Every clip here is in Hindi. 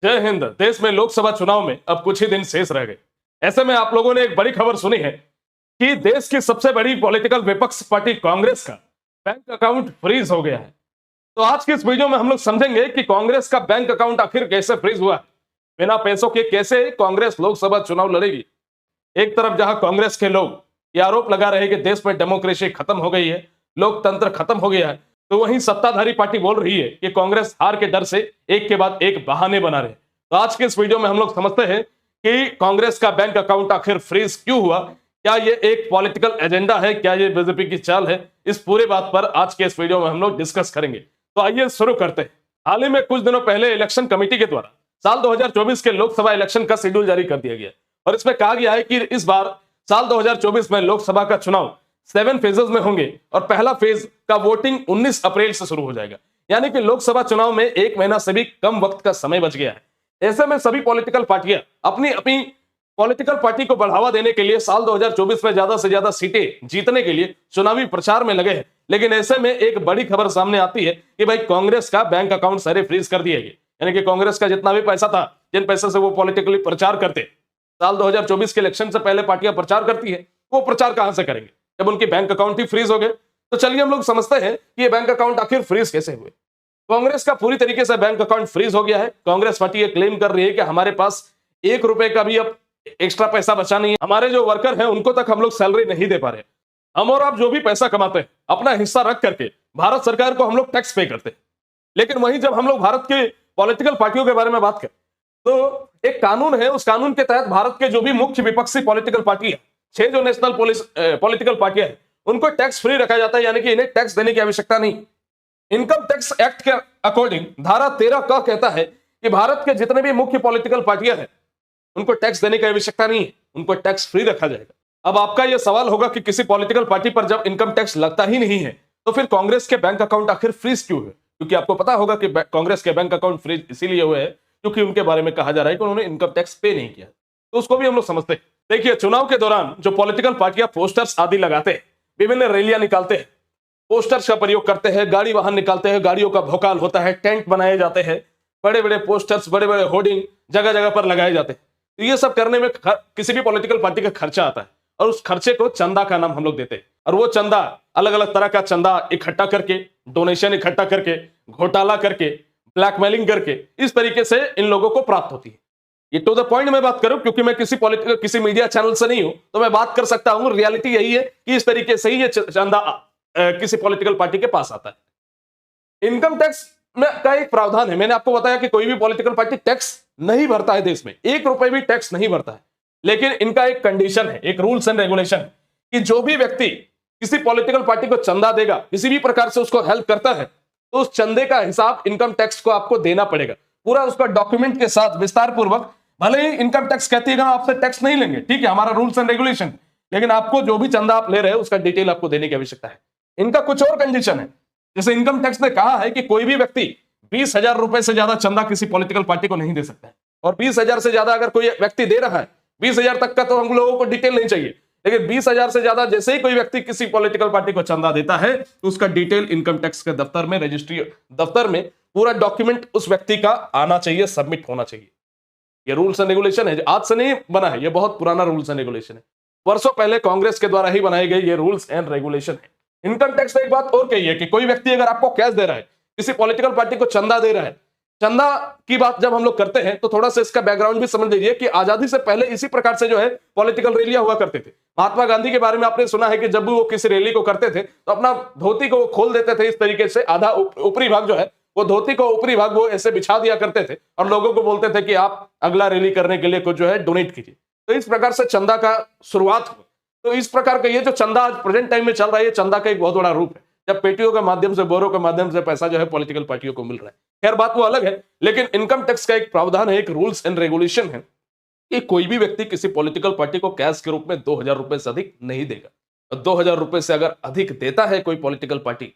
जय हिंद। देश में लोकसभा चुनाव में अब कुछ ही दिन शेष रह गए। ऐसे में आप लोगों ने एक बड़ी खबर सुनी है कि देश की सबसे बड़ी पॉलिटिकल विपक्ष पार्टी कांग्रेस का बैंक अकाउंट फ्रीज हो गया है। तो आज की इस वीडियो में हम लोग समझेंगे कि कांग्रेस का बैंक अकाउंट आखिर कैसे फ्रीज हुआ है, बिना पैसों के कैसे कांग्रेस लोकसभा चुनाव लड़ेगी। एक तरफ जहां कांग्रेस के लोग ये आरोप लगा रहे हैं कि देश में डेमोक्रेसी खत्म हो गई है, लोकतंत्र खत्म हो गया है, तो वहीं सत्ताधारी पार्टी बोल रही है कि कांग्रेस हार के डर से एक के बाद एक बहाने बना रहे। तो आज के इस वीडियो में हम लोग समझते हैं कि कांग्रेस का बैंक अकाउंट आखिर फ्रीज क्यों हुआ, क्या ये एक पॉलिटिकल एजेंडा है, क्या ये बीजेपी की चाल है। इस पूरे बात पर आज के इस वीडियो में हम लोग डिस्कस करेंगे। तो आइए शुरू करते हैं। हाल ही में कुछ दिनों पहले इलेक्शन कमेटी के द्वारा साल 2024 के लोकसभा इलेक्शन का शेड्यूल जारी कर दिया गया और इसमें कहा गया है कि इस बार साल 2024 में लोकसभा का चुनाव 7 फेजेस में होंगे और पहला फेज का वोटिंग 19 अप्रैल से शुरू हो जाएगा। यानी कि लोकसभा चुनाव में 1 महीना से भी कम वक्त का समय बच गया है। ऐसे में सभी पॉलिटिकल पार्टियां अपनी अपनी पॉलिटिकल पार्टी को बढ़ावा देने के लिए साल 2024 में ज्यादा से ज्यादा सीटें जीतने के लिए चुनावी प्रचार में लगे हैं। लेकिन ऐसे में एक बड़ी खबर सामने आती है कि भाई कांग्रेस का बैंक अकाउंट सारे फ्रीज कर दिए गए। यानी कि कांग्रेस का जितना भी पैसा था, जिन पैसे से वो पॉलिटिकली प्रचार करते, साल 2024 के इलेक्शन से पहले पार्टियां प्रचार करती है, वो प्रचार कहां से करेंगे जब उनके बैंक अकाउंट ही फ्रीज हो गए। तो चलिए हम लोग समझते हैं कि ये बैंक अकाउंट आखिर फ्रीज कैसे हुए। कांग्रेस का पूरी तरीके से बैंक अकाउंट फ्रीज हो गया है। कांग्रेस पार्टी ये क्लेम कर रही है कि हमारे पास 1 रुपए का भी अब एक्स्ट्रा पैसा बचा नहीं है। हमारे जो वर्कर हैं उनको तक हम लोग सैलरी नहीं दे पा रहे। हम और आप जो भी पैसा कमाते हैं अपना हिस्सा रख करके भारत सरकार को हम लोग टैक्स पे करते हैं। लेकिन वहीं जब हम लोग भारत के पॉलिटिकल पार्टियों के बारे में बात करें तो एक कानून है, उस कानून के तहत भारत के जो भी मुख्य विपक्षी पॉलिटिकल पार्टी है, 6 जो नेशनल पॉलिटिकल पार्टियां हैं, उनको टैक्स फ्री रखा जाता है। यानी कि इन्हें टैक्स देने की आवश्यकता नहीं। इनकम टैक्स एक्ट के अकॉर्डिंग धारा 13 का कहता है कि भारत के जितने भी मुख्य पॉलिटिकल पार्टियां हैं उनको टैक्स देने की आवश्यकता नहीं है, उनको टैक्स फ्री रखा जाएगा। अब आपका यह सवाल होगा कि किसी पॉलिटिकल पार्टी पर जब इनकम टैक्स लगता ही नहीं है तो फिर कांग्रेस के बैंक अकाउंट आखिर फ्रीज क्यों है। क्योंकि आपको पता होगा कि कांग्रेस के बैंक अकाउंट फ्रीज इसीलिए हुए हैं क्योंकि उनके बारे में कहा जा रहा है कि उन्होंने इनकम टैक्स पे नहीं किया। तो उसको भी हम लोग समझते हैं। देखिए, चुनाव के दौरान जो पॉलिटिकल पार्टियां पोस्टर्स आदि लगाते हैं, विभिन्न रैलियां निकालते हैं, पोस्टर्स का प्रयोग करते हैं, गाड़ी वाहन निकालते हैं, गाड़ियों का भौकाल होता है, टेंट बनाए जाते हैं, बड़े बड़े पोस्टर्स, बड़े बड़े होर्डिंग जगह जगह पर लगाए जाते हैं। तो ये सब करने में किसी भी पॉलिटिकल पार्टी का खर्चा आता है और उस खर्चे को चंदा का नाम हम लोग देते हैं। और वो चंदा अलग अलग तरह का चंदा इकट्ठा करके, डोनेशन इकट्ठा करके, घोटाला करके, ब्लैकमेलिंग करके, इस तरीके से इन लोगों को प्राप्त होती है। ये टू द पॉइंट मैं बात करूं क्योंकि मैं किसी मीडिया चैनल से नहीं हूं, तो मैं बात कर सकता हूं। रियलिटी यही है कि इस तरीके से ही ये चंदा किसी पॉलिटिकल पार्टी के पास आता है। इनकम टैक्स में का एक प्रावधान है। मैंने आपको बताया कि कोई भी पॉलिटिकल पार्टी टैक्स नहीं भरता है, देश में 1 रुपए भी टैक्स नहीं भरता है। लेकिन इनका एक कंडीशन है, एक रूल्स एंड रेगुलेशन है कि जो भी व्यक्ति किसी पॉलिटिकल पार्टी को चंदा देगा, किसी भी प्रकार से उसको हेल्प करता है, तो उस चंदे का हिसाब इनकम टैक्स को आपको देना पड़ेगा, पूरा उसका डॉक्यूमेंट के साथ विस्तार पूर्वक। भले ही इनकम टैक्स कहती है कि हम आपसे टैक्स नहीं लेंगे, ठीक है, हमारा रूल्स एंड रेगुलेशन, लेकिन आपको जो भी चंदा आप ले रहे हो उसका डिटेल आपको देने की आवश्यकता है। इनका कुछ और कंडीशन है। जैसे इनकम टैक्स ने कहा है कि कोई भी व्यक्ति 20,000 रुपए से ज्यादा चंदा किसी पॉलिटिकल पार्टी को नहीं दे सकता है। और 20,000 से ज्यादा अगर कोई व्यक्ति दे रहा है, 20,000 तक का तो हम लोगों को डिटेल नहीं चाहिए, लेकिन 20,000 से ज्यादा जैसे ही कोई व्यक्ति किसी पॉलिटिकल पार्टी को चंदा देता है तो उसका डिटेल इनकम टैक्स के दफ्तर में, रजिस्ट्री दफ्तर में पूरा डॉक्यूमेंट उस व्यक्ति का आना चाहिए, सबमिट होना चाहिए। ये रूल्स एंड रेगुलेशन है, आज से नहीं बना है, ये बहुत पुराना रूल्स एंड रेगुलेशन है। वर्षों पहले कांग्रेस के द्वारा ही बनाए गए ये रूल्स एंड रेगुलेशन है। इनकम टैक्स ने एक बात और कही है कि कोई व्यक्ति अगर आपको कैश दे रहा है, किसी पॉलिटिकल पार्टी को चंदा दे रहा है, चंदा की बात जब हम लोग करते हैं तो थोड़ा सा इसका बैकग्राउंड भी समझ लीजिए कि आजादी से पहले इसी प्रकार से जो है पॉलिटिकल रैलियां हुआ करते थे। महात्मा गांधी के बारे में आपने सुना है कि जब भी वो किसी रैली को करते थे तो अपना धोती को वो खोल देते थे इस तरीके से, आधा ऊपरी भाग जो है वो धोती को ऊपरी भाग वो ऐसे बिछा दिया करते थे और लोगों को बोलते थे कि आप अगला रैली करने के लिए कुछ जो है डोनेट कीजिए। तो इस प्रकार से चंदा का शुरुआत हुआ। तो इस प्रकार का ये जो चंदा आज प्रेजेंट टाइम में चल रहा है, ये चंदा का एक बहुत बड़ा रूप है, जब पेटियों के माध्यम से, बोरों के माध्यम से पैसा जो है पॉलिटिकल पार्टियों को मिल रहा है। खैर, बात वो अलग है। लेकिन इनकम टैक्स का एक प्रावधान है, एक रूल्स एंड रेगुलेशन है कि कोई भी व्यक्ति किसी पॉलिटिकल पार्टी को कैश के रूप में 2,000 रुपए से अधिक नहीं देगा। और 2,000 रुपए से अगर अधिक देता है कोई पॉलिटिकल पार्टी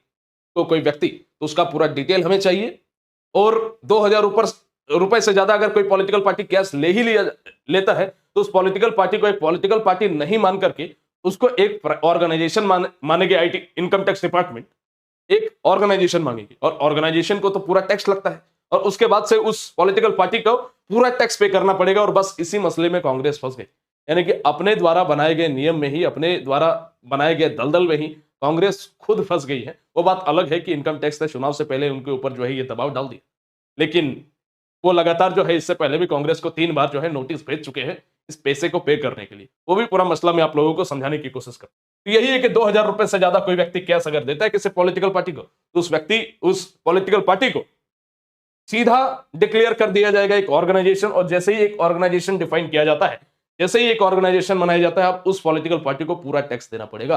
तो कोई व्यक्ति, तो उसका पूरा डिटेल हमें चाहिए। और 2,000 रुपए से ज्यादा अगर कोई पॉलिटिकल पार्टी कैश लेता है तो उस पॉलिटिकल पार्टी को एक पॉलिटिकल पार्टी नहीं मान करके उसको एक ऑर्गेनाइजेशन मानेगी। आईटी इनकम टैक्स डिपार्टमेंट एक ऑर्गेनाइजेशन मांगेगी और ऑर्गेनाइजेशन को तो पूरा टैक्स लगता है, और उसके बाद से उस पॉलिटिकल पार्टी को पूरा टैक्स पे करना पड़ेगा। और बस इसी मसले में कांग्रेस फंस गई, यानी कि अपने द्वारा बनाए गए नियम में ही, अपने द्वारा बनाए गए दलदल में ही कांग्रेस खुद फंस गई है। वो बात अलग है कि इनकम टैक्स ने चुनाव से पहले उनके ऊपर जो है ये दबाव डाल दिया, लेकिन वो लगातार जो है इससे पहले भी कांग्रेस को 3 बार जो है नोटिस भेज चुके हैं इस पैसे को पे करने के लिए। वो भी पूरा मसला मैं आप लोगों को समझाने की कोशिश कर, तो यही है कि 2,000 रुपए से ज्यादा कोई व्यक्ति कैश अगर देता है किसी पॉलिटिकल पार्टी को, तो उस व्यक्ति उस पॉलिटिकल पार्टी को सीधा डिक्लेयर कर दिया जाएगा एक ऑर्गेनाइजेशन। और जैसे ही एक ऑर्गेनाइजेशन डिफाइन किया जाता है, जैसे ही एक ऑर्गेनाइजेशन बनाया जाता है, आप उस पॉलिटिकल पार्टी को पूरा टैक्स देना पड़ेगा।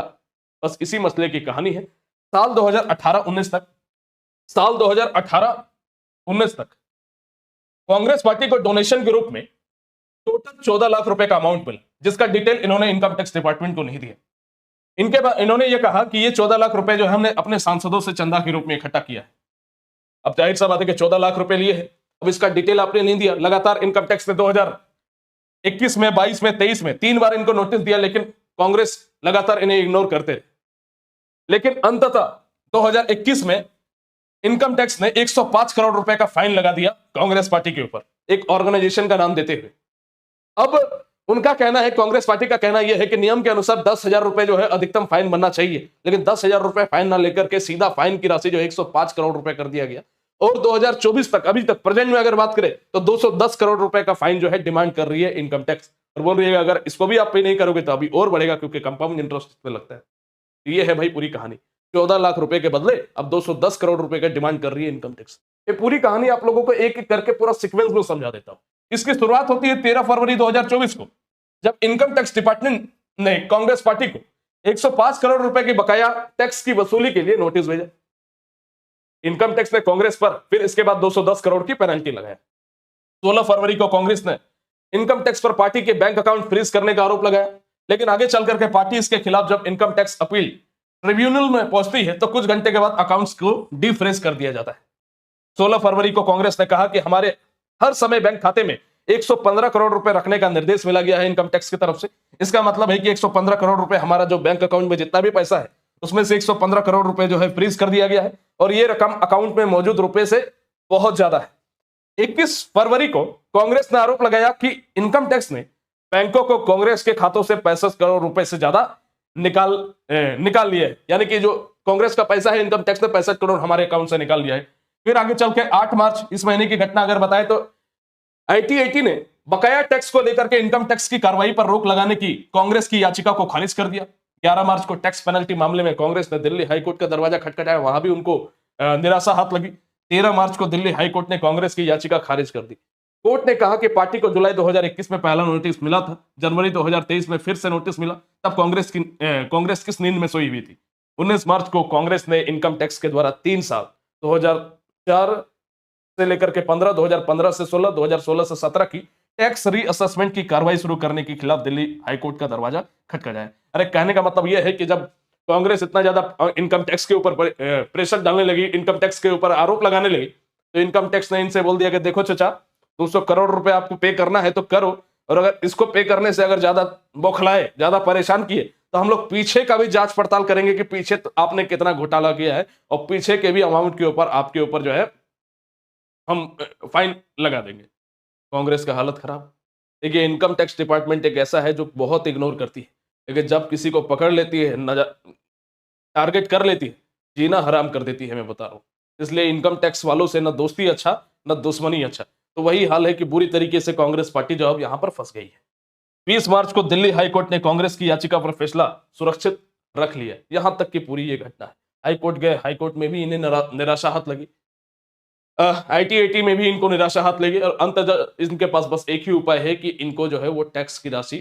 बस इसी मसले की कहानी है। साल 2018-19 तक, साल 2018-19 तक कांग्रेस पार्टी को डोनेशन के रूप में टोटल 14 लाख रुपए का अमाउंट मिला, जिसका डिटेल इन्होंने इनकम टैक्स डिपार्टमेंट को नहीं दिया। इनके बाद इन्होंने ये कहा कि ये 14 लाख रुपए जो है हमने अपने सांसदों से चंदा के रूप में इकट्ठा किया है। अब जाहिर सा बात है कि 14 लाख रुपए लिए हैं, अब इसका डिटेल आपने नहीं दिया। लगातार इनकम टैक्स ने 2021 में, 22 में, 23 में 3 बार इनको नोटिस दिया, लेकिन कांग्रेस लगातार इन्हें इग्नोर करते रहे। लेकिन अंततः 2021 में इनकम टैक्स ने 105 करोड़ रुपए का फाइन लगा दिया कांग्रेस पार्टी के ऊपर, एक ऑर्गेनाइजेशन का नाम देते हुए। अब उनका कहना है, कांग्रेस पार्टी का कहना यह है कि नियम के अनुसार 10,000 रुपए जो है अधिकतम फाइन बनना चाहिए, लेकिन 10,000 रुपए फाइन ना लेकर के सीधा फाइन की राशि जो 105 करोड़ रुपए कर दिया गया। और 2024 तक, अभी तक प्रेजेंट में अगर बात करें तो 210 करोड़ रुपए का फाइन जो है डिमांड कर रही है इनकम टैक्स, और बोल रही है अगर इसको भी आप पे नहीं करोगे तो अभी और बढ़ेगा, क्योंकि कंपाउंड इंटरेस्ट पे लगता है। ये है भाई पूरी कहानी। 14 लाख रुपए के बदले अब 210 करोड़ रुपए का डिमांड कर रही है इनकम टैक्स। ये पूरी कहानी आप लोगों को एक एक करके पूरा सीक्वेंस में समझा देता हूं। इसकी शुरुआत होती है 13 फरवरी 2024 को, जब इनकम टैक्स डिपार्टमेंट ने कांग्रेस पार्टी को 105 करोड़ रुपए की बकाया टैक्स की वसूली के लिए नोटिस भेजा। इनकम टैक्स ने कांग्रेस पर फिर इसके बाद 210 करोड़ की पेनल्टी लगाया। 16 फरवरी को कांग्रेस ने इनकम टैक्स पर पार्टी के बैंक अकाउंट फ्रीज करने का आरोप लगाया, लेकिन आगे चलकर के पार्टी इसके खिलाफ जब इनकम टैक्स अपील ट्रिब्यूनल में पहुंचती है तो कुछ घंटे के बाद अकाउंट्स को डीफ्रीज कर दिया जाता है। 16 फरवरी को कांग्रेस ने कहा कि हमारे हर समय बैंक खाते में 115 करोड़ रुपए रखने का निर्देश मिला गया है इनकम टैक्स की तरफ से। इसका मतलब है कि 115 करोड़ रुपए, हमारा जो बैंक अकाउंट में जितना भी पैसा है उसमें से 115 करोड़ रुपए जो है फ्रीज कर दिया गया है, और ये रकम अकाउंट में मौजूद रुपए से बहुत ज्यादा है। 21 फरवरी को कांग्रेस ने आरोप लगाया कि इनकम टैक्स ने बैंकों को कांग्रेस के खातों से 65 करोड़ रुपए से ज्यादा निकाल लिया है, यानी कि जो कांग्रेस का पैसा है इनकम टैक्स ने 65 करोड़ हमारे अकाउंट से निकाल लिया है। फिर आगे चल के 8 मार्च इस महीने की घटना अगर बताएं तो आईटीएटी ने बकाया टैक्स को लेकर के इनकम टैक्स की कार्रवाई पर रोक लगाने की कांग्रेस की याचिका को खारिज कर दिया। 11 मार्च को टैक्स पेनल्टी मामले में कांग्रेस ने दिल्ली हाईकोर्ट का दरवाजा खटखटाया, वहां भी उनको निराशा हाथ लगी। 13 मार्च को दिल्ली हाईकोर्ट ने कांग्रेस की याचिका खारिज कर दी। कोर्ट ने कहा कि पार्टी को जुलाई 2021 में पहला नोटिस मिला था, जनवरी 2023 में फिर से नोटिस मिला, तब कांग्रेस किस नींद में सोई हुई थी। 19 मार्च को कांग्रेस ने इनकम टैक्स के द्वारा 3 साल 2004 से लेकर के 15, 2015 से 16, 2016 से 17 की टैक्स रीअसेसमेंट की कार्रवाई शुरू करने के खिलाफ दिल्ली हाईकोर्ट का दरवाजा खटखटाया। अरे कहने का मतलब यह है कि जब कांग्रेस इतना ज्यादा इनकम टैक्स के ऊपर प्रेशर डालने लगी, इनकम टैक्स के ऊपर आरोप लगाने लगी, तो इनकम टैक्स ने इनसे बोल दिया कि देखो चाचा, 200 करोड़ रुपए आपको पे करना है तो करो, और अगर इसको पे करने से अगर ज्यादा बौखलाए, ज्यादा परेशान किए तो हम लोग पीछे का भी जांच पड़ताल करेंगे कि पीछे तो आपने कितना घोटाला किया है, और पीछे के भी अमाउंट के ऊपर आपके ऊपर जो है हम फाइन लगा देंगे। कांग्रेस का हालत खराब। देखिए, इनकम टैक्स डिपार्टमेंट एक ऐसा है जो बहुत इग्नोर करती है, लेकिन जब किसी को पकड़ लेती है, टारगेट कर लेती है, जीना हराम कर देती है, मैं बता रहा हूं। इसलिए इनकम टैक्स वालों से न दोस्ती अच्छा न दुश्मनी अच्छा। तो वही हाल है कि बुरी तरीके से कांग्रेस पार्टी जो अब यहां पर फंस गई है। 20 मार्च को दिल्ली हाईकोर्ट ने कांग्रेस की याचिका पर फैसला सुरक्षित रख लिया। यहां तक की पूरी ये घटना है। हाईकोर्ट गए, हाईकोर्ट में भी इन्हें निराशा हाथ लगी, आईटीएटी में भी इनको निराशा हाथ लगी, और अंततः इनके पास बस एक ही उपाय है कि इनको जो है वो टैक्स की राशि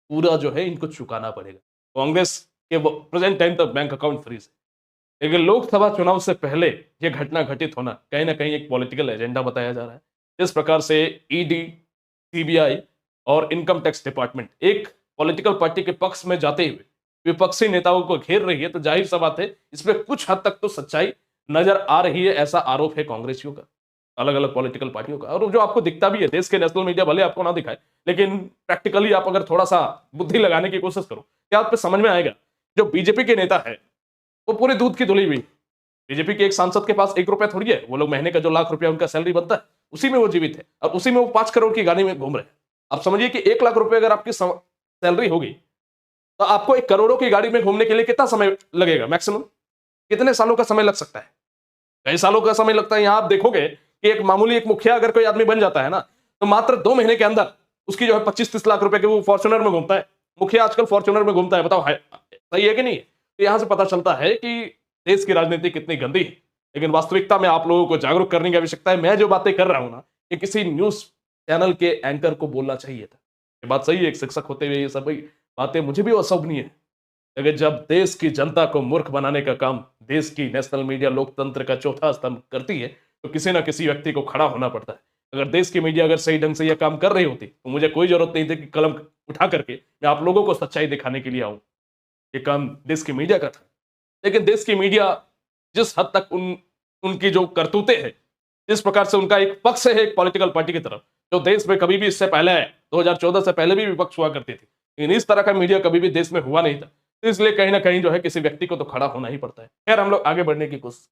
पूरा जो है इनको चुकाना पड़ेगा। कांग्रेस के प्रेजेंट टाइम तक बैंक अकाउंट फ्रीज है, लेकिन लोकसभा चुनाव से पहले यह घटना घटित होना कहीं ना कहीं एक पॉलिटिकल एजेंडा बताया जा रहा है। इस प्रकार से ईडी, सीबीआई और इनकम टैक्स डिपार्टमेंट एक पॉलिटिकल पार्टी के पक्ष में जाते हुए विपक्षी नेताओं को घेर रही है, तो जाहिर सा बात है इसमें कुछ हद तक तो सच्चाई नजर आ रही है। ऐसा आरोप है कांग्रेसियों का, अलग अलग पॉलिटिकल पार्टियों का, और जो आपको दिखता भी है। देश के नेशनल मीडिया भले आपको ना दिखाए, लेकिन प्रैक्टिकली आप अगर थोड़ा सा बुद्धि लगाने की कोशिश करो, क्या आप पे समझ में आएगा। जो बीजेपी के नेता है वो पूरे दूध की धुली हुई, बीजेपी के एक सांसद के पास 1 रुपया थोड़ी है। वो लोग महीने का जो लाख रुपया उनका सैलरी बनता है उसी में वो जीवित है, और उसी में वो 5 करोड़ की गाड़ी में घूम रहे हैं। आप समझिए कि 1 लाख रुपए अगर आपकी सैलरी होगी तो आपको 1 करोड़ों की गाड़ी में घूमने के लिए कितना समय लगेगा? मैक्सिमम कितने सालों का समय लग सकता है? कई सालों का समय लगता है। यहां आप देखोगे कि एक मामूली एक मुखिया अगर कोई आदमी बन जाता है ना, तो मात्र 2 महीने के अंदर उसकी जो है 25-30 लाख रुपए के वो फॉर्च्यूनर में घूमता है। मुखिया आजकल फॉर्च्यूनर में घूमता है, बताओ है सही है कि नहीं? तो यहां से पता चलता है कि देश की राजनीति कितनी गंदी है। लेकिन वास्तविकता में आप लोगों को जागरूक करने की आवश्यकता है। मैं जो बातें कर रहा हूं ना, ये किसी न्यूज चैनल के एंकर को बोलना चाहिए था। ये बात सही है, एक शिक्षक होते हुए ये सब बातें मुझे भी अशोभनीय है। लेकिन जब देश की जनता को मूर्ख बनाने का काम देश की नेशनल मीडिया लोकतंत्र का चौथा स्तंभ करती है, तो किसी ना किसी व्यक्ति को खड़ा होना पड़ता है। अगर देश की मीडिया अगर सही ढंग से यह काम कर रही होती तो मुझे कोई जरूरत नहीं थी कि कलम उठा करके मैं आप लोगों को सच्चाई दिखाने के लिए आऊं। ये काम देश की मीडिया का था। लेकिन देश की मीडिया जिस हद तक उनकी जो करतूतें हैं, जिस प्रकार से उनका एक पक्ष है एक पॉलिटिकल पार्टी की तरफ, जो देश में कभी भी इससे पहले 2014 से पहले भी विपक्ष हुआ करती थी, लेकिन इस तरह का मीडिया कभी भी देश में हुआ नहीं था। तो इसलिए कहीं ना कहीं जो है किसी व्यक्ति को तो खड़ा होना ही पड़ता है। खैर, हम लोग आगे बढ़ने की कोशिश।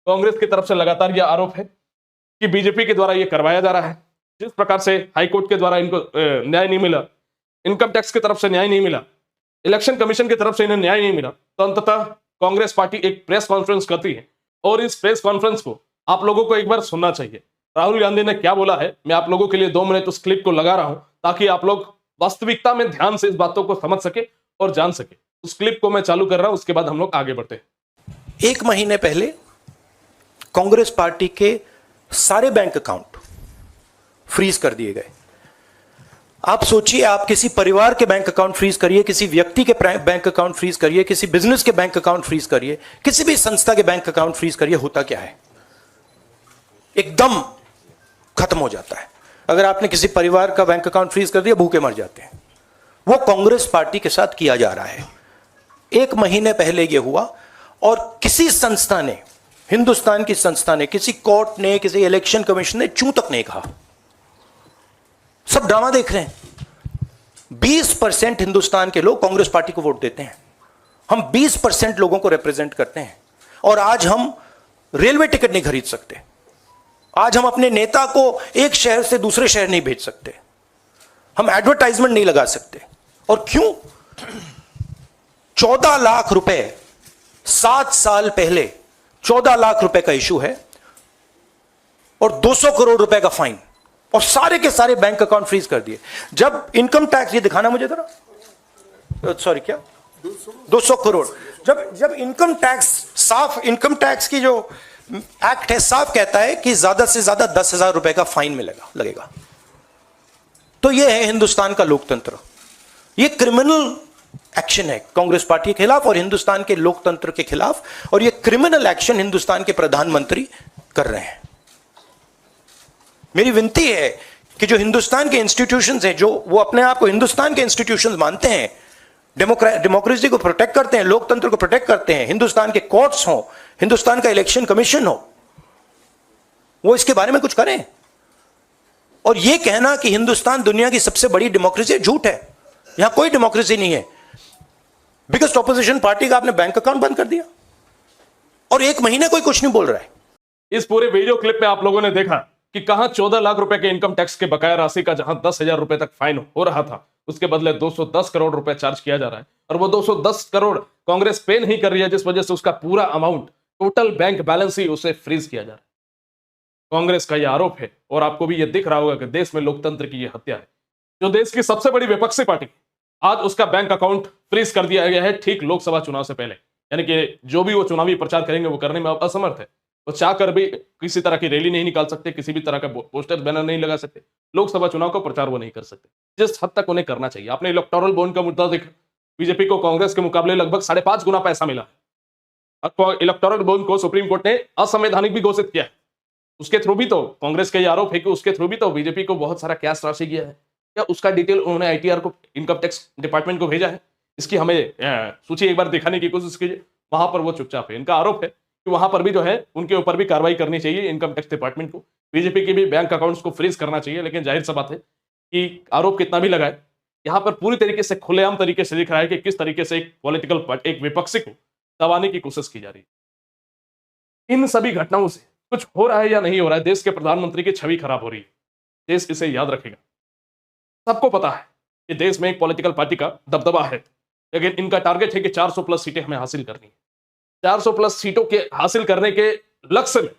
कांग्रेस की तरफ से लगातार यह आरोप है कि बीजेपी के द्वारा यह करवाया जा रहा है। जिस प्रकार से हाईकोर्ट के द्वारा इनको न्याय नहीं मिला, इनकम टैक्स की तरफ से न्याय नहीं मिला, इलेक्शन कमीशन की तरफ से इन्हें न्याय नहीं मिला, तो अंततः कांग्रेस पार्टी एक प्रेस कॉन्फ्रेंस करती है। और इस प्रेस कॉन्फ्रेंस को आप लोगों को एक बार सुनना चाहिए। राहुल गांधी ने क्या बोला है, मैं आप लोगों के लिए 2 मिनट उस क्लिप को लगा रहा हूं ताकि आप लोग वास्तविकता में ध्यान से इस बातों को समझ सके और जान सके। उस क्लिप को मैं चालू कर रहा हूं, उसके बाद हम लोग आगे बढ़ते हैं। 1 महीने पहले कांग्रेस पार्टी के सारे बैंक अकाउंट फ्रीज कर दिए गए। आप सोचिए, आप किसी परिवार के बैंक अकाउंट फ्रीज करिए, किसी व्यक्ति के बैंक अकाउंट फ्रीज करिए, किसी बिजनेस के बैंक अकाउंट फ्रीज करिए, किसी भी संस्था के बैंक अकाउंट फ्रीज करिए, होता क्या है? एकदम खत्म हो जाता है। अगर आपने किसी परिवार का बैंक अकाउंट फ्रीज कर दिया, भूखे मर जाते हैं। वो कांग्रेस पार्टी के साथ किया जा रहा है। 1 महीने पहले यह हुआ और किसी संस्था ने, हिंदुस्तान की संस्था ने, किसी कोर्ट ने, किसी इलेक्शन कमीशन ने चूं तक नहीं कहा। सब ड्रामा देख रहे हैं। 20% हिंदुस्तान के लोग कांग्रेस पार्टी को वोट देते हैं। हम 20% लोगों को रिप्रेजेंट करते हैं। और आज हम रेलवे टिकट नहीं खरीद सकते। आज हम अपने नेता को एक शहर से दूसरे शहर नहीं भेज सकते। हम एडवर्टाइजमेंट नहीं लगा सकते। और क्यों? 14 लाख रुपए 7 साल पहले 14 लाख रुपए का इशू है और 200 करोड़ रुपए का फाइन, और सारे के सारे बैंक अकाउंट फ्रीज कर दिए। जब इनकम टैक्स, ये दिखाना मुझे जरा, सॉरी, क्या 200 करोड़, जब इनकम टैक्स, साफ इनकम टैक्स की जो एक्ट है साफ कहता है कि ज्यादा से ज्यादा 10,000 रुपए का फाइन लगेगा। तो यह है हिंदुस्तान का लोकतंत्र। यह क्रिमिनल एक्शन है कांग्रेस पार्टी के खिलाफ और हिंदुस्तान के लोकतंत्र के खिलाफ, और यह क्रिमिनल एक्शन हिंदुस्तान के प्रधानमंत्री कर रहे हैं। मेरी विनती है कि जो हिंदुस्तान के इंस्टीट्यूशंस हैं, जो वो अपने आप को हिंदुस्तान के इंस्टीट्यूशंस मानते हैं, डेमोक्रेसी को प्रोटेक्ट करते हैं, लोकतंत्र को प्रोटेक्ट करते हैं, हिंदुस्तान के कोर्ट्स हो, हिंदुस्तान का इलेक्शन कमीशन हो, वो इसके बारे में कुछ करें। और यह कहना कि हिंदुस्तान दुनिया की सबसे बड़ी डेमोक्रेसी, झूठ है। यहां कोई डेमोक्रेसी नहीं है। बिगेस्ट ऑपोजिशन पार्टी का आपने बैंक अकाउंट बंद कर दिया और 1 महीने कोई कुछ नहीं बोल रहा है। इस पूरे वीडियो क्लिप में आप लोगों ने देखा कि कहां 14 लाख रुपए के इनकम टैक्स के बकाया राशि का जहां 10,000 रुपए तक फाइन हो रहा था, उसके बदले 210 करोड़ रुपए चार्ज किया जा रहा है। और वो 210 करोड़ कांग्रेस पे नहीं कर रही है, जिस वजह से उसका पूरा अमाउंट, टोटल बैंक बैलेंस ही उसे फ्रीज किया जा रहा है। कांग्रेस का यह आरोप है। और आपको भी यह दिख रहा होगा कि देश में लोकतंत्र की यह हत्या है। जो देश की सबसे बड़ी विपक्षी पार्टी, आज उसका बैंक अकाउंट फ्रीज कर दिया गया है, ठीक लोकसभा चुनाव से पहले। यानी कि जो भी वो चुनावी प्रचार करेंगे वो करने में असमर्थ है। वो चाहकर भी किसी तरह की रैली नहीं निकाल सकते, किसी भी तरह का पोस्टर बैनर नहीं लगा सकते, लोकसभा चुनाव का प्रचार वो नहीं कर सकते, जिस हद तक उन्हें करना चाहिए। आपने इलेक्टोरल बॉन्ड का मुद्दा देखा, बीजेपी को कांग्रेस के मुकाबले लगभग 5.5 गुना पैसा मिला है। इलेक्टोरल बॉन्ड को सुप्रीम कोर्ट ने असंवैधानिक भी घोषित किया है। उसके थ्रू भी तो कांग्रेस का यह आरोप है कि उसके थ्रू भी तो बीजेपी को बहुत सारा कैश राशि गया है। क्या उसका डिटेल उन्होंने आईटीआर को, इनकम टैक्स डिपार्टमेंट को भेजा है? इसकी हमें सूची एक बार दिखाने की कोशिश कीजिए। वहां पर वो चुपचाप है। इनका आरोप है कि वहां पर भी जो है उनके ऊपर भी कार्रवाई करनी चाहिए इनकम टैक्स डिपार्टमेंट को। बीजेपी के भी बैंक अकाउंट्स को फ्रीज करना चाहिए। लेकिन जाहिर सा बात है कि आरोप कितना भी लगाए, यहां पर पूरी तरीके से खुलेआम तरीके से दिख रहा है कि किस तरीके से एक पॉलिटिकल, एक विपक्षी को दबाने की कोशिश की जा रही है। इन सभी घटनाओं से कुछ हो रहा है या नहीं हो रहा है, देश के प्रधानमंत्री की छवि खराब हो रही है। देश इसे याद रखेगा। सबको पता है कि देश में एक पॉलिटिकल पार्टी का दबदबा है, लेकिन इनका टारगेट है कि 400 प्लस सीटें हमें हासिल करनी है। 400 प्लस सीटों के हासिल करने के लक्ष्य में,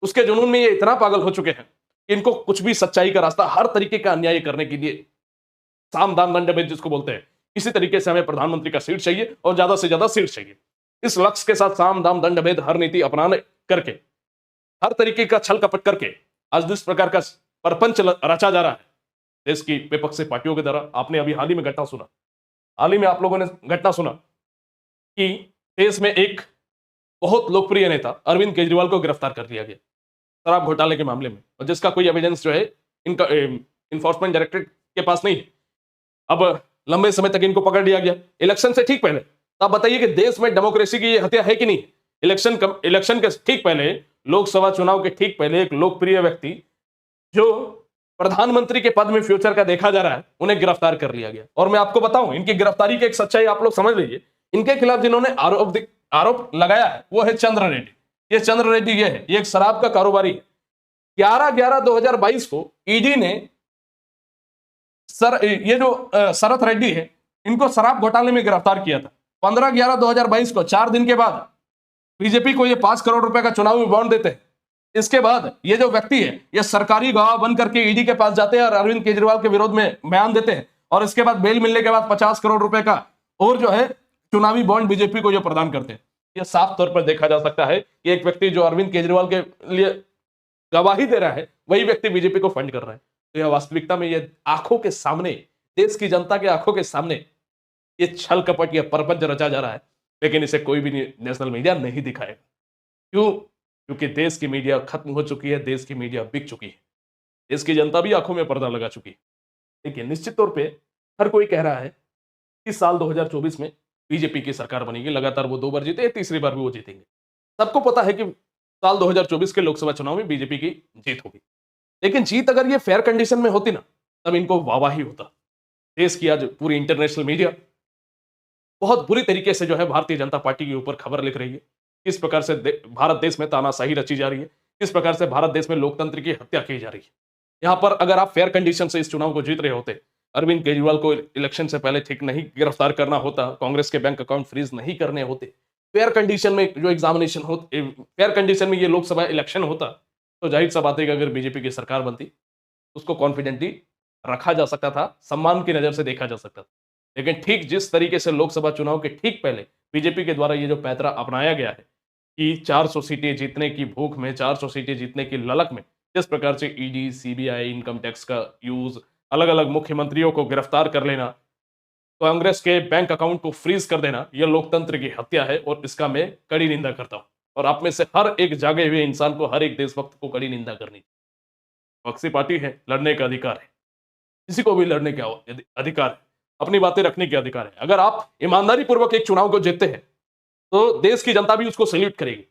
उसके जुनून में ये इतना पागल हो चुके हैं कि इनको कुछ भी सच्चाई का रास्ता, हर तरीके का अन्याय करने के लिए, साम दाम दंड भेद जिसको बोलते हैं, इसी तरीके से हमें प्रधानमंत्री का सीट चाहिए और ज्यादा से ज्यादा सीट चाहिए। इस लक्ष्य के साथ साम दाम दंड भेद हर नीति अपनाने करके, हर तरीके का छल कपट करके आज जिस प्रकार का परपंच रचा जा रहा है देश की विपक्षी पार्टियों के द्वारा। आपने अभी हाल ही में घटना सुना, हाल ही में आप लोगों ने घटना सुना कि देश में एक बहुत लोकप्रिय नेता अरविंद केजरीवाल को गिरफ्तार कर लिया गया शराब घोटाले के मामले में, और जिसका कोई एविडेंस जो है इनका इन्फोर्समेंट डायरेक्टरेट के पास नहीं है। अब लंबे समय तक इनको पकड़ लिया गया इलेक्शन से ठीक पहले। तो आप बताइए कि देश में डेमोक्रेसी की हत्या है कि नहीं? इलेक्शन के ठीक पहले, लोकसभा चुनाव के ठीक पहले, एक लोकप्रिय व्यक्ति जो प्रधानमंत्री के पद में फ्यूचर का देखा जा रहा है, उन्हें गिरफ्तार कर लिया गया। और मैं आपको बताऊं, इनकी गिरफ्तारी की एक सच्चाई आप लोग समझ लीजिए। इनके खिलाफ जिन्होंने आरोप लगाया है वो है चंद्र रेड्डी। ये चंद्र रेड्डी ये है, ये एक शराब का कारोबारी है। 11/11/2022 को ईडी ने ये जो शरत रेड्डी है, इनको शराब घोटाले में गिरफ्तार किया था। 15/11/2022 को 4 दिन के बाद बीजेपी को ये 5 करोड़ रुपए का चुनावी बॉन्ड देते हैं। इसके बाद ये जो व्यक्ति है, ये सरकारी गवाह बन करके ईडी के पास जाते हैं और अरविंद केजरीवाल के विरोध में बयान देते हैं, और इसके बाद बेल मिलने के बाद 50 करोड़ रुपए का और जो है चुनावी बॉन्ड बीजेपी को जो प्रदान करते हैं। यह साफ तौर पर देखा जा सकता है कि एक व्यक्ति जो अरविंद केजरीवाल के लिए गवाही दे रहा है, वही व्यक्ति बीजेपी को फंड कर रहा है। तो यह वास्तविकता में ये आंखों के सामने, देश की जनता के आंखों के सामने ये छल कपट, यह परपंच रचा जा रहा है, लेकिन इसे कोई भी नेशनल मीडिया नहीं दिखाएगा। क्यों? क्योंकि देश की मीडिया खत्म हो चुकी है, देश की मीडिया बिक चुकी है, देश की जनता भी आंखों में पर्दा लगा चुकी है। देखिए, निश्चित तौर पे हर कोई कह रहा है कि साल 2024 में बीजेपी की सरकार बनेगी। लगातार वो 2 बार जीते, तीसरी बार भी वो जीतेंगे। सबको पता है कि साल 2024 के लोकसभा चुनाव में बीजेपी की जीत होगी। लेकिन जीत अगर ये फेयर कंडीशन में होती ना, तब इनको वाहवाही होता। देश की आज पूरी इंटरनेशनल मीडिया बहुत बुरी तरीके से जो है भारतीय जनता पार्टी के ऊपर खबर लिख रही है। किस प्रकार से भारत देश में तानाशाही रची जा रही है, किस प्रकार से भारत देश में लोकतंत्र की हत्या की जा रही है। यहां पर अगर आप फेयर कंडीशन से इस चुनाव को जीत रहे होते, अरविंद केजरीवाल को इलेक्शन से पहले ठीक नहीं गिरफ्तार करना होता, कांग्रेस के बैंक अकाउंट फ्रीज नहीं करने होते, फेयर कंडीशन में जो एग्जामिनेशन हो, फेयर कंडीशन में ये लोकसभा इलेक्शन होता, तो जाहिर सा बात है कि अगर बीजेपी की सरकार बनती, उसको कॉन्फिडेंटली रखा जा सकता था, सम्मान की नजर से देखा जा सकता था। लेकिन ठीक जिस तरीके से लोकसभा चुनाव के ठीक पहले बीजेपी के द्वारा ये जो पैतरा अपनाया गया है कि 400 सीटें जीतने की भूख में, 400 सीटें जीतने की ललक में, जिस प्रकार से ईडी, सीबीआई, इनकम टैक्स का यूज, अलग अलग मुख्यमंत्रियों को गिरफ्तार कर लेना, कांग्रेस के बैंक अकाउंट को फ्रीज कर देना, यह लोकतंत्र की हत्या है और इसका मैं कड़ी निंदा करता हूं। और आप में से हर एक जागे हुए इंसान को, हर एक देशभक्त को कड़ी निंदा करनी चाहिए। विपक्षी पार्टी है, लड़ने का अधिकार है, किसी को भी लड़ने का अधिकार है, अपनी बातें रखने के अधिकार है। अगर आप ईमानदारी पूर्वक एक चुनाव को जीतते हैं तो देश की जनता भी उसको सैल्यूट करेगी।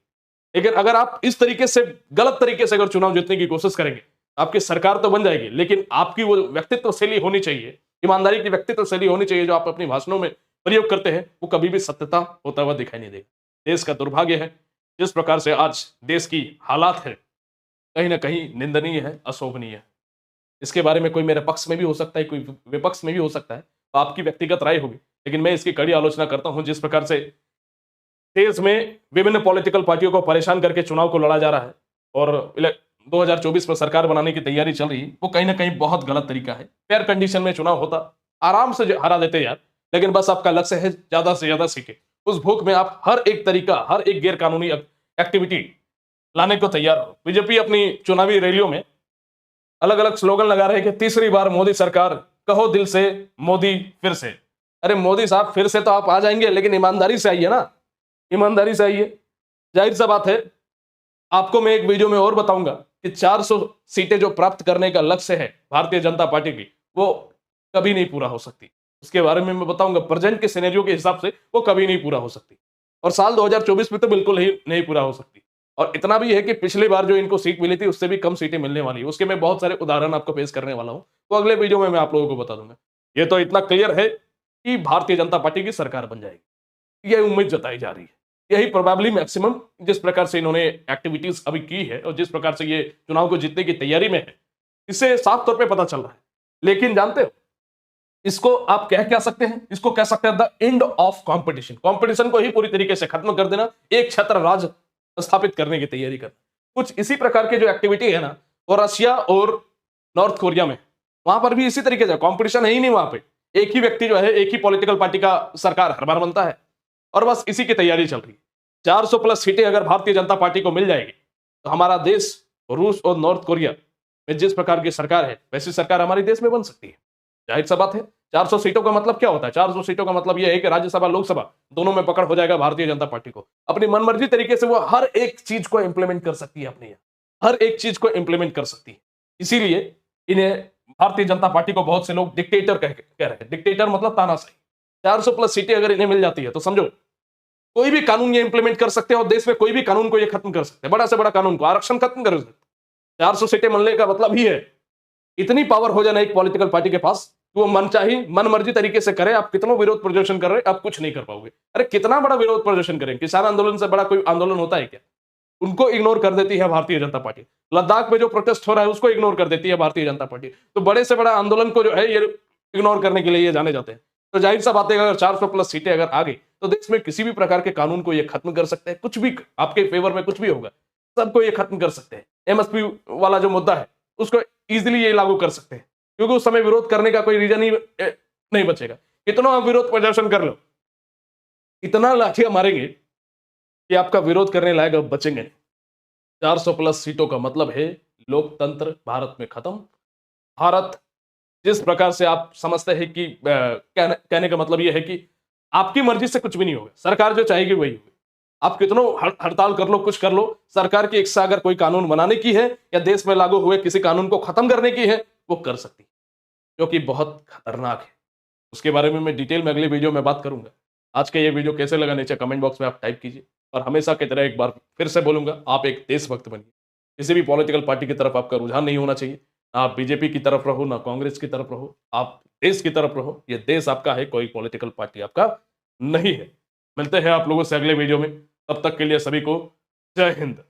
लेकिन अगर आप इस तरीके से, गलत तरीके से अगर चुनाव जीतने की कोशिश करेंगे, आपकी सरकार तो बन जाएगी, लेकिन आपकी वो व्यक्तित्व शैली होनी चाहिए, ईमानदारी की व्यक्तित्व शैली होनी चाहिए जो आप अपनी भाषणों में प्रयोग करते हैं, वो कभी भी सत्यता होता हुआ दिखाई नहीं देगा। देश का दुर्भाग्य है जिस प्रकार से आज देश की हालात है, कहीं ना कहीं निंदनीय है, अशोभनीय है। इसके बारे में कोई मेरे पक्ष में भी हो सकता है, कोई विपक्ष में भी हो सकता है, तो आपकी व्यक्तिगत राय होगी, लेकिन मैं इसकी कड़ी आलोचना करता हूं। जिस प्रकार से देश में विभिन्न पॉलिटिकल पार्टियों को परेशान करके चुनाव को लड़ा जा रहा है और 2024 में सरकार बनाने की तैयारी चल रही है, वो कहीं ना कहीं बहुत गलत तरीका है। फेयर कंडीशन में चुनाव होता, आराम से हरा देते यार, लेकिन बस आपका लक्ष्य है ज्यादा से ज्यादा सीटें। उस भूख में आप हर एक तरीका, हर एक गैर कानूनी एक्टिविटी लाने को तैयार हो। बीजेपी अपनी चुनावी रैलियों में अलग अलग स्लोगन लगा रहे हैं कि तीसरी बार मोदी सरकार, कहो दिल से मोदी फिर से। अरे मोदी साहब, फिर से तो आप आ जाएंगे, लेकिन ईमानदारी से आइए ना, ईमानदारी से आइए। जाहिर सा बात है, आपको मैं एक वीडियो में और बताऊंगा कि 400 सीटें जो प्राप्त करने का लक्ष्य है भारतीय जनता पार्टी की, वो कभी नहीं पूरा हो सकती। उसके बारे में मैं बताऊंगा, प्रेजेंट के सिनेरियो के हिसाब से वो कभी नहीं पूरा हो सकती, और साल 2024 में तो बिल्कुल ही नहीं पूरा हो सकती। और इतना भी है कि पिछली बार जो इनको सीट मिली थी उससे भी कम सीटें मिलने वाली है। उसके मैं बहुत सारे उदाहरण आपको पेश करने वाला हूं, वो अगले वीडियो में मैं आप लोगों को बता दूंगा। ये तो इतना क्लियर है कि भारतीय जनता पार्टी की सरकार बन जाएगी, यह उम्मीद जताई जा रही है। यही प्रोबेबली मैक्सिमम जिस प्रकार से इन्होंने एक्टिविटीज अभी की है और जिस प्रकार से ये चुनाव को जीतने की तैयारी में है, इससे साफ तौर पे पता चल रहा है। लेकिन जानते हो, इसको आप कह क्या सकते हैं? इसको कह सकते हैं the end of competition. Competition को ही पूरी तरीके से खत्म कर देना, एक छत्र राज स्थापित करने की तैयारी करना। कुछ इसी प्रकार के जो एक्टिविटी है ना, वो रशिया और नॉर्थ कोरिया में, वहां पर भी इसी तरीके से कंपटीशन है ही नहीं। वहां पे एक ही व्यक्ति जो है, एक ही पॉलिटिकल पार्टी का सरकार हर बार बनता है और बस इसी की तैयारी चल रही है। 400 प्लस सीटें अगर भारतीय जनता पार्टी को मिल जाएगी तो हमारा देश रूस और नॉर्थ कोरिया में जिस प्रकार की सरकार है, वैसी सरकार हमारे देश में बन सकती है। जाहिर सा बात है। 400 सीटों का मतलब क्या होता है? 400 सीटों का मतलब यह है कि राज्यसभा लोकसभा दोनों में पकड़ हो जाएगा भारतीय जनता पार्टी को। अपनी मनमर्जी तरीके से वो हर एक चीज को इंप्लीमेंट कर सकती है, अपने यहाँ हर एक चीज को इंप्लीमेंट कर सकती है। इसीलिए इन्हें भारतीय जनता पार्टी को बहुत से लोग डिक्टेटर कह रहे हैं। डिक्टेटर मतलब तानाशाही। 400 प्लस सीटें अगर इन्हें मिल जाती है तो समझो कोई भी कानून ये इंप्लीमेंट कर सकते हैं और देश में कोई भी कानून को ये खत्म कर सकते हैं। बड़ा से बड़ा कानून को, आरक्षण खत्म कर सकते। 400 सीटें मिलने का मतलब ही है इतनी पावर हो जाना एक पॉलिटिकल पार्टी के पास कि वो मन मर्जी तरीके से करे। आप कितना विरोध प्रदर्शन कर रहे हैं, आप कुछ नहीं कर पाओगे। अरे कितना बड़ा विरोध प्रदर्शन करें? किसान आंदोलन से बड़ा कोई आंदोलन होता है क्या? उनको इग्नोर कर देती है भारतीय जनता पार्टी। लद्दाख में जो प्रोटेस्ट हो रहा है उसको इग्नोर कर देती है भारतीय जनता पार्टी। तो बड़े से बड़ा आंदोलन को जो है ये इग्नोर करने के लिए ये जाने जाते हैं। तो जाहिर सा बात है, अगर 400 प्लस सीटें अगर आ गई तो देश में किसी भी प्रकार के कानून को ये खत्म कर सकते हैं। कुछ भी आपके फेवर में कुछ भी होगा, सबको ये खत्म कर सकते हैं। एमएसपी वाला जो मुद्दा है उसको इजीली ये लागू कर सकते हैं, क्योंकि उस समय विरोध करने का कोई रीजन ही नहीं बचेगा। कितना आप विरोध प्रदर्शन कर लो, इतना लाठियां मारेंगे कि आपका विरोध करने लायक अब बचेंगे नहीं। 400 प्लस सीटों का मतलब है लोकतंत्र भारत में खत्म। भारत जिस प्रकार से आप समझते हैं कि कहने का मतलब यह है कि आपकी मर्जी से कुछ भी नहीं होगा, सरकार जो चाहेगी वही होगी। आप कितनों हड़ताल कर लो, कुछ कर लो, सरकार की इच्छा अगर कोई कानून बनाने की है या देश में लागू हुए किसी कानून को खत्म करने की है, वो कर सकती है, जो कि बहुत खतरनाक है। उसके बारे में मैं डिटेल में अगले वीडियो में बात करूंगा। आज का ये वीडियो कैसे लगा नीचे कमेंट बॉक्स में आप टाइप कीजिए। और हमेशा की तरह एक बार फिर से बोलूंगा, आप एक देशभक्त बनिए। किसी भी पॉलिटिकल पार्टी की तरफ आपका रुझान नहीं होना चाहिए। ना आप बीजेपी की तरफ रहो, ना कांग्रेस की तरफ रहो, आप देश की तरफ रहो। ये देश आपका है, कोई पॉलिटिकल पार्टी आपका नहीं है। मिलते हैं आप लोगों से अगले वीडियो में। तब तक के लिए सभी को जय हिंद।